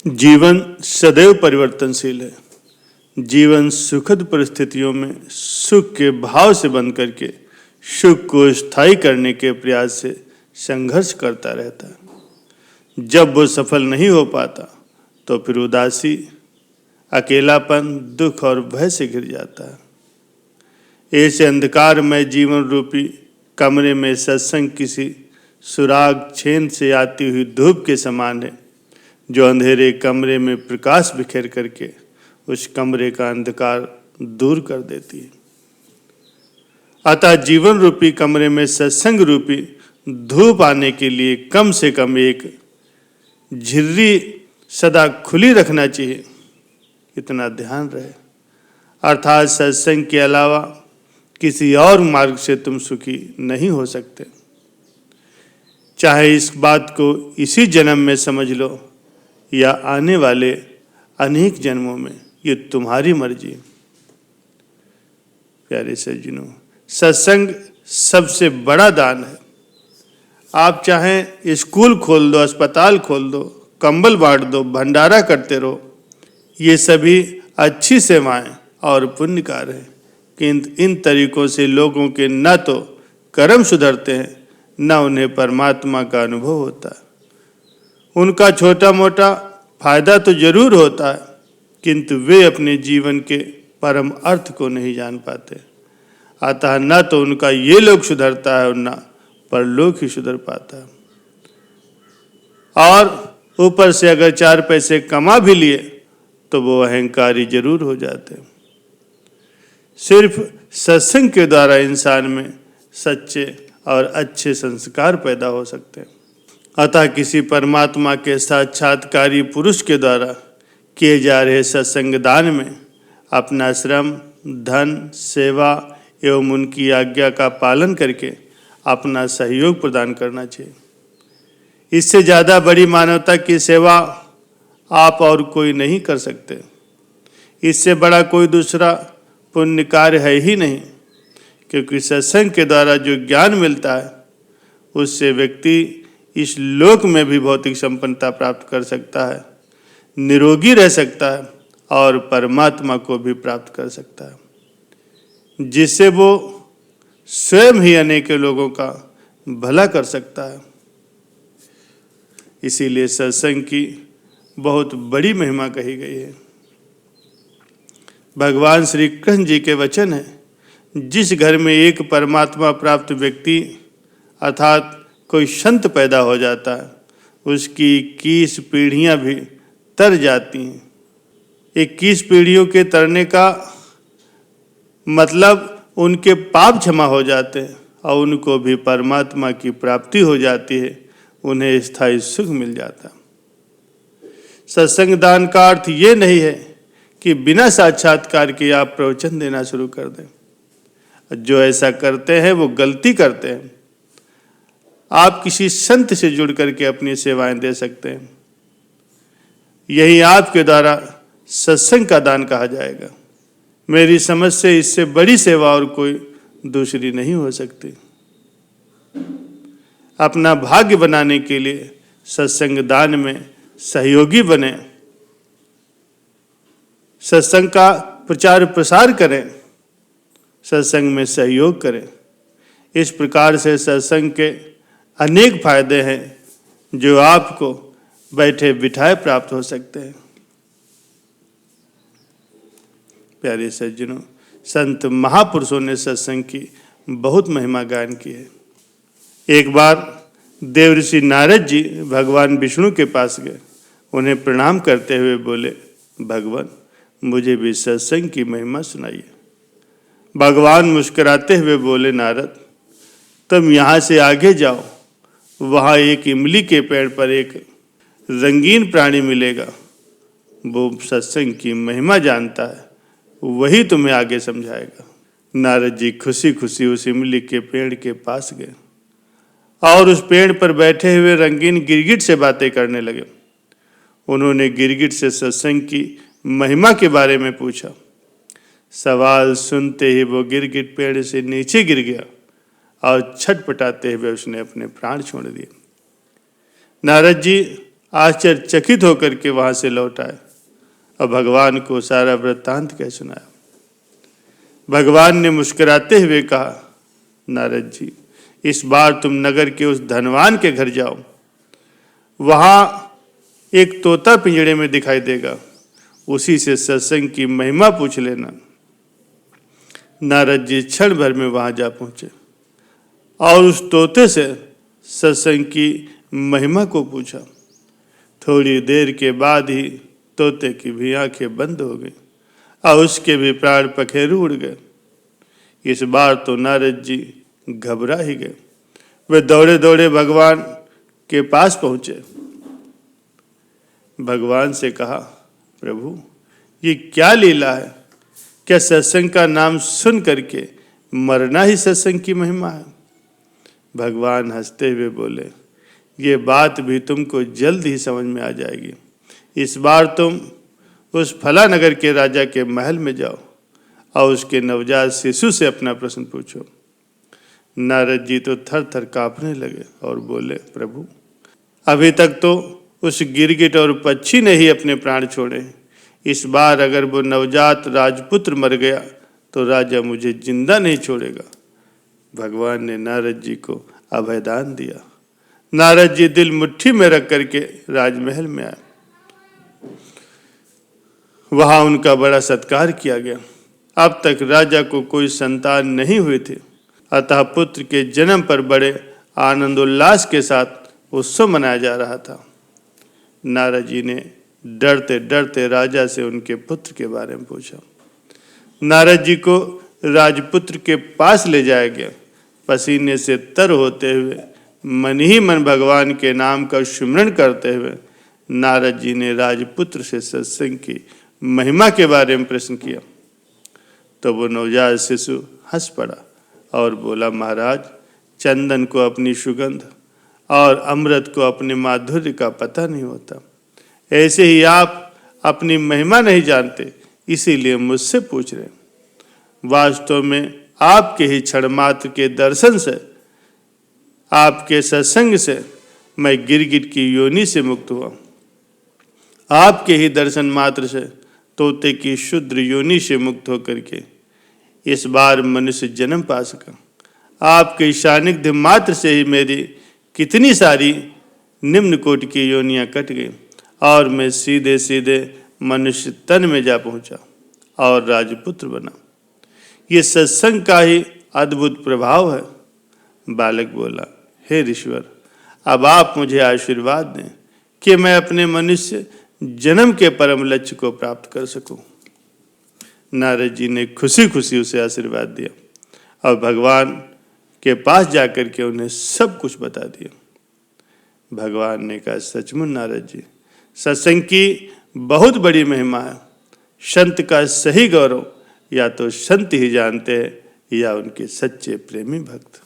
जीवन सदैव परिवर्तनशील है। जीवन सुखद परिस्थितियों में सुख के भाव से बंद करके सुख को स्थायी करने के प्रयास से संघर्ष करता रहता है। जब वो सफल नहीं हो पाता तो फिर उदासी, अकेलापन, दुख और भय से घिर जाता है। ऐसे अंधकारमय जीवन रूपी कमरे में सत्संग किसी सुराग छेद से आती हुई धूप के समान है, जो अंधेरे कमरे में प्रकाश बिखेर करके उस कमरे का अंधकार दूर कर देती है। अतः जीवन रूपी कमरे में सत्संग रूपी धूप आने के लिए कम से कम एक झिर्री सदा खुली रखना चाहिए, इतना ध्यान रहे। अर्थात सत्संग के अलावा किसी और मार्ग से तुम सुखी नहीं हो सकते। चाहे इस बात को इसी जन्म में समझ लो या आने वाले अनेक जन्मों में, ये तुम्हारी मर्जी। प्यारे सज्जनों, सत्संग सबसे बड़ा दान है। आप चाहें स्कूल खोल दो, अस्पताल खोल दो, कंबल बांट दो, भंडारा करते रहो, ये सभी अच्छी सेवाएं और पुण्य कार्य हैं, किंतु इन तरीकों से लोगों के न तो कर्म सुधरते हैं, न उन्हें परमात्मा का अनुभव होता है। उनका छोटा मोटा फायदा तो जरूर होता है, किंतु वे अपने जीवन के परम अर्थ को नहीं जान पाते। अतः न तो उनका ये लोक सुधरता है और न परलोक ही सुधर पाता है। और ऊपर से अगर 4 पैसे कमा भी लिए तो वो अहंकारी जरूर हो जाते हैं। सिर्फ सत्संग के द्वारा इंसान में सच्चे और अच्छे संस्कार पैदा हो सकते हैं। अतः किसी परमात्मा के साक्षात्कारी पुरुष के द्वारा किए जा रहे सत्संग दान में अपना श्रम, धन, सेवा एवं उनकी आज्ञा का पालन करके अपना सहयोग प्रदान करना चाहिए। इससे ज़्यादा बड़ी मानवता की सेवा आप और कोई नहीं कर सकते। इससे बड़ा कोई दूसरा पुण्य कार्य है ही नहीं, क्योंकि सत्संग के द्वारा जो ज्ञान मिलता है उससे व्यक्ति इस लोक में भी भौतिक संपन्नता प्राप्त कर सकता है, निरोगी रह सकता है और परमात्मा को भी प्राप्त कर सकता है, जिससे वो स्वयं ही अनेक लोगों का भला कर सकता है। इसीलिए सत्संग की बहुत बड़ी महिमा कही गई है। भगवान श्री कृष्ण जी के वचन है, जिस घर में एक परमात्मा प्राप्त व्यक्ति अर्थात कोई संत पैदा हो जाता है, उसकी 21 पीढ़ियां भी तर जाती हैं। 21 पीढ़ियों के तरने का मतलब उनके पाप क्षमा हो जाते हैं और उनको भी परमात्मा की प्राप्ति हो जाती है, उन्हें स्थायी सुख मिल जाता है। सत्संग दान का अर्थ ये नहीं है कि बिना साक्षात्कार के आप प्रवचन देना शुरू कर दें। जो ऐसा करते हैं वो गलती करते हैं। आप किसी संत से जुड़ करके अपनी सेवाएं दे सकते हैं। यही आपके द्वारा सत्संग का दान कहा जाएगा। मेरी समझ से इससे बड़ी सेवा और कोई दूसरी नहीं हो सकती। अपना भाग्य बनाने के लिए सत्संग दान में सहयोगी बने, सत्संग का प्रचार प्रसार करें, सत्संग में सहयोग करें। इस प्रकार से सत्संग के अनेक फायदे हैं जो आपको बैठे बिठाए प्राप्त हो सकते हैं। प्यारे सज्जनों, संत महापुरुषों ने सत्संग की बहुत महिमा गायन की है। एक बार देवऋषि नारद जी भगवान विष्णु के पास गए। उन्हें प्रणाम करते हुए बोले, भगवान मुझे भी सत्संग की महिमा सुनाइए। भगवान मुस्कुराते हुए बोले, नारद तुम यहाँ से आगे जाओ, वहाँ एक इमली के पेड़ पर एक रंगीन प्राणी मिलेगा। वो सत्संग की महिमा जानता है, वही तुम्हें आगे समझाएगा। नारद जी खुशी खुशी उस इमली के पेड़ के पास गए और उस पेड़ पर बैठे हुए रंगीन गिरगिट से बातें करने लगे। उन्होंने गिरगिट से सत्संग की महिमा के बारे में पूछा। सवाल सुनते ही वो गिरगिट पेड़ से नीचे गिर गया और छटपटाते हुए उसने अपने प्राण छोड़ दिए। नारद जी आश्चर्यचकित होकर के वहां से लौट आए और भगवान को सारा वृत्तांत कह सुनाया। भगवान ने मुस्कुराते हुए कहा, नारद जी, इस बार तुम नगर के उस धनवान के घर जाओ, वहां एक तोता पिंजड़े में दिखाई देगा, उसी से सत्संग की महिमा पूछ लेना। नारद जी क्षण भर में वहां जा पहुंचे और उस तोते से सत्संग की महिमा को पूछा। थोड़ी देर के बाद ही तोते की भी आंखें बंद हो गई और उसके भी प्राण पखेरु उड़ गए। इस बार तो नारद जी घबरा ही गए। वे दौड़े दौड़े भगवान के पास पहुंचे। भगवान से कहा, प्रभु ये क्या लीला है? क्या सत्संग का नाम सुन करके मरना ही सत्संग की महिमा है? भगवान हंसते हुए बोले, ये बात भी तुमको जल्द ही समझ में आ जाएगी। इस बार तुम उस फला नगर के राजा के महल में जाओ और उसके नवजात शिशु से अपना प्रश्न पूछो। नारद जी तो थर थर कांपने लगे और बोले, प्रभु अभी तक तो उस गिरगिट और पक्षी ने ही अपने प्राण छोड़े। इस बार अगर वो नवजात राजपुत्र मर गया तो राजा मुझे जिंदा नहीं छोड़ेगा। भगवान ने नारद जी को अभयदान दिया। नारद जी दिल मुट्ठी में रख करके राजमहल में आए। वहां उनका बड़ा सत्कार किया गया। अब तक राजा को कोई संतान नहीं हुई थी, अतः पुत्र के जन्म पर बड़े आनंदोल्लास के साथ उत्सव मनाया जा रहा था। नारद जी ने डरते डरते राजा से उनके पुत्र के बारे में पूछा। नारद जी को राजपुत्र के पास ले जाया गया। पसीने से तर होते हुए मन ही मन भगवान के नाम का सुमिरन करते हुए नारद जी ने राजपुत्र से सत्संग की महिमा के बारे में प्रश्न किया। तो वो नवजात शिशु हंस पड़ा और बोला, महाराज चंदन को अपनी सुगंध और अमृत को अपने माधुर्य का पता नहीं होता। ऐसे ही आप अपनी महिमा नहीं जानते, इसीलिए मुझसे पूछ रहे। वास्तव में आपके ही क्षण मात्र के दर्शन से, आपके सत्संग से मैं गिरगिट की योनि से मुक्त हुआ। आपके ही दर्शन मात्र से तोते की शुद्र योनि से मुक्त होकर के इस बार मनुष्य जन्म पा सका। आपके सानिध्य मात्र से ही मेरी कितनी सारी निम्न कोटि की योनियां कट गई और मैं सीधे सीधे मनुष्य तन में जा पहुंचा और राजपुत्र बना। ये सत्संग का ही अद्भुत प्रभाव है। बालक बोला, हे ऋषिवर, अब आप मुझे आशीर्वाद दें कि मैं अपने मनुष्य जन्म के परम लक्ष्य को प्राप्त कर सकूं। नारद जी ने खुशी खुशी उसे आशीर्वाद दिया और भगवान के पास जाकर के उन्हें सब कुछ बता दिया। भगवान ने कहा, सचमुच नारद जी, सत्संग की बहुत बड़ी महिमा है। संत का सही गौरव या तो संत ही जानते हैं या उनके सच्चे प्रेमी भक्त।